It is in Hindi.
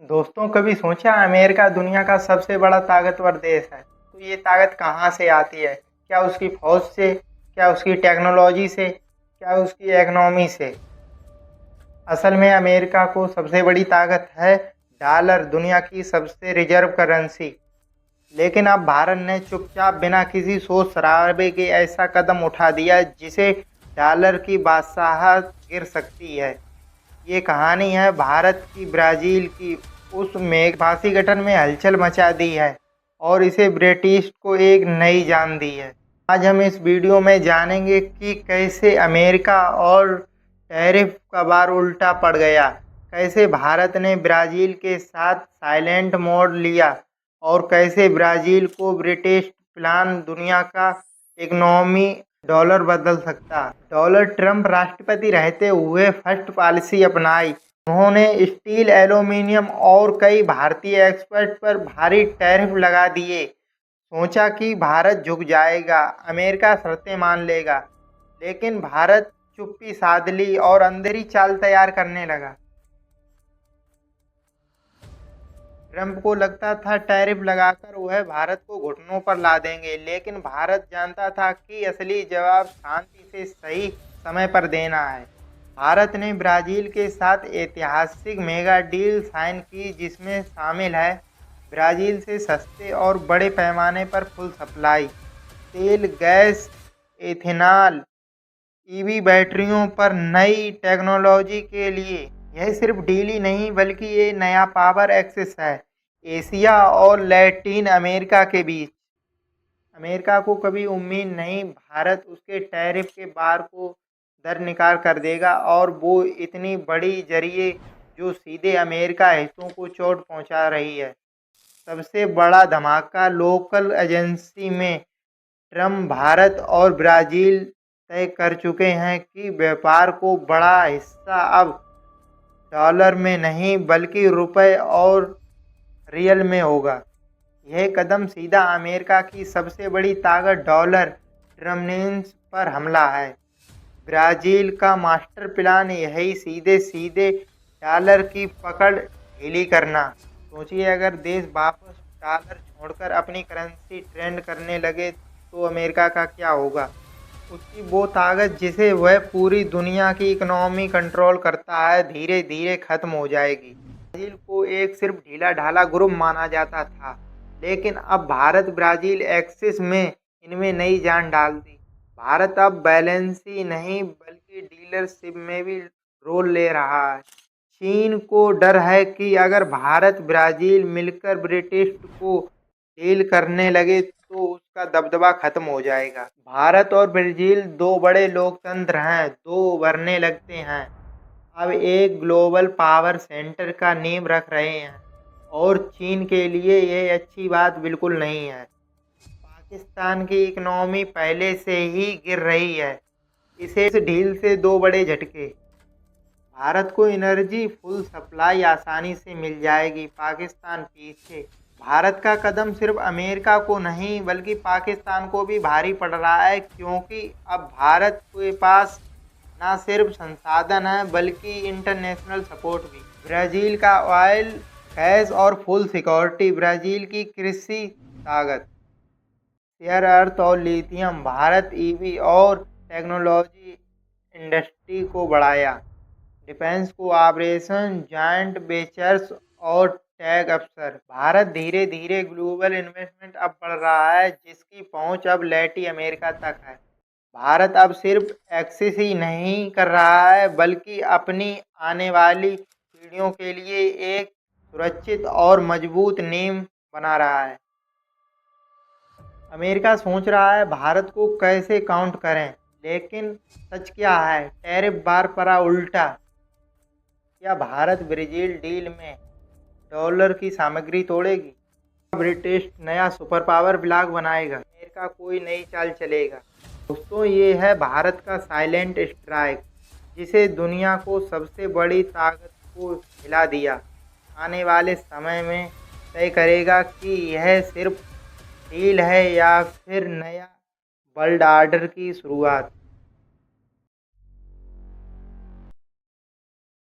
दोस्तों, कभी सोचा अमेरिका दुनिया का सबसे बड़ा ताकतवर देश है। तो ये ताकत कहाँ से आती है? क्या उसकी फौज से? क्या उसकी टेक्नोलॉजी से? क्या उसकी इकोनॉमी से? असल में अमेरिका को सबसे बड़ी ताकत है डॉलर, दुनिया की सबसे रिजर्व करेंसी। लेकिन अब भारत ने चुपचाप बिना किसी सोच शराबे के ऐसा कदम उठा दिया जिसे डॉलर की बादशाहत गिर सकती है। ये कहानी है भारत की ब्राज़ील की उस मेघभासी गठन में हलचल मचा दी है और इसे ब्रिटिश को एक नई जान दी है। आज हम इस वीडियो में जानेंगे कि कैसे अमेरिका और टैरिफ का बार उल्टा पड़ गया, कैसे भारत ने ब्राज़ील के साथ साइलेंट मोड लिया और कैसे ब्राज़ील को ब्रिटिश प्लान दुनिया का इकोनॉमी डॉलर बदल सकता। डोनाल्ड ट्रंप राष्ट्रपति रहते हुए फर्स्ट पॉलिसी अपनाई। उन्होंने स्टील, एल्यूमीनियम और कई भारतीय एक्सपोर्ट पर भारी टैरिफ लगा दिए। सोचा कि भारत झुक जाएगा, अमेरिका शर्तें मान लेगा, लेकिन भारत चुप्पी साध ली और अंधेरी चाल तैयार करने लगा। ट्रंप को लगता था टैरिफ लगाकर वह भारत को घुटनों पर ला देंगे, लेकिन भारत जानता था कि असली जवाब शांति से सही समय पर देना है। भारत ने ब्राज़ील के साथ ऐतिहासिक मेगा डील साइन की, जिसमें शामिल है ब्राज़ील से सस्ते और बड़े पैमाने पर फुल सप्लाई तेल, गैस, एथेनॉल, ईवी बैटरियों पर नई टेक्नोलॉजी के लिए। यह सिर्फ डील ही नहीं बल्कि ये नया पावर एक्सेस है एशिया और लैटिन अमेरिका के बीच। अमेरिका को कभी उम्मीद नहीं भारत उसके टैरिफ के बार को दरकिनार कर देगा, और वो इतनी बड़ी जरिए जो सीधे अमेरिका हितों को चोट पहुंचा रही है। सबसे बड़ा धमाका लोकल एजेंसी में ट्रम्प भारत और ब्राज़ील तय कर चुके हैं कि व्यापार को बड़ा हिस्सा अब डॉलर में नहीं बल्कि रुपए और रियल में होगा। यह कदम सीधा अमेरिका की सबसे बड़ी ताकत डॉलर डोमिनेंस पर हमला है। ब्राज़ील का मास्टर प्लान यही सीधे सीधे डॉलर की पकड़ ढीली करना। सोचिए, अगर देश वापस डॉलर छोड़कर अपनी करेंसी ट्रेंड करने लगे तो अमेरिका का क्या होगा? उसकी वो ताकत जिसे वह पूरी दुनिया की इकोनॉमी कंट्रोल करता है धीरे धीरे खत्म हो जाएगी। ब्राज़ील को एक सिर्फ ढीला ढाला ग्रुप माना जाता था, लेकिन अब भारत ब्राज़ील एक्सिस में इनमें नई जान डाल दी। भारत अब बैलेंस ही नहीं बल्कि डीलरशिप में भी रोल ले रहा है। चीन को डर है कि अगर भारत ब्राज़ील मिलकर ब्रिटिश को डील करने लगे तो उसका दबदबा खत्म हो जाएगा। भारत और ब्राज़ील दो बड़े लोकतंत्र हैं, दो उभरने लगते हैं, अब एक ग्लोबल पावर सेंटर का नींव रख रहे हैं, और चीन के लिए यह अच्छी बात बिल्कुल नहीं है। पाकिस्तान की इकोनॉमी पहले से ही गिर रही है, इस ढील से दो बड़े झटके। भारत को एनर्जी फुल सप्लाई आसानी से मिल जाएगी, पाकिस्तान पीछे। भारत का कदम सिर्फ अमेरिका को नहीं बल्कि पाकिस्तान को भी भारी पड़ रहा है, क्योंकि अब भारत के पास न सिर्फ संसाधन है बल्कि इंटरनेशनल सपोर्ट भी। ब्राज़ील का ऑयल, गैस और फूल सिक्योरिटी, ब्राज़ील की कृषि ताकत, शेयर अर्थ और लिथियम, भारत ईवी और टेक्नोलॉजी इंडस्ट्री को बढ़ाया। डिफेंस को ऑपरेशन, जॉइंट वेंचर्स और टैग अफसर। भारत धीरे धीरे ग्लोबल इन्वेस्टमेंट अब बढ़ रहा है, जिसकी पहुंच अब लैटिन अमेरिका तक है। भारत अब सिर्फ एक्सेस ही नहीं कर रहा है बल्कि अपनी आने वाली पीढ़ियों के लिए एक सुरक्षित और मजबूत नींव बना रहा है। अमेरिका सोच रहा है भारत को कैसे काउंट करें, लेकिन सच क्या है? टैरिफ बार पड़ा उल्टा। क्या भारत ब्राज़ील डील में डॉलर की सामग्री तोड़ेगी? ब्रिटिश नया सुपर पावर ब्लॉक बनाएगा? अमेरिका कोई नई चाल चलेगा? दोस्तों, ये है भारत का साइलेंट स्ट्राइक, जिसे दुनिया को सबसे बड़ी ताकत को हिला दिया। आने वाले समय में तय करेगा कि यह सिर्फ डील है या फिर नया वर्ल्ड ऑर्डर की शुरुआत।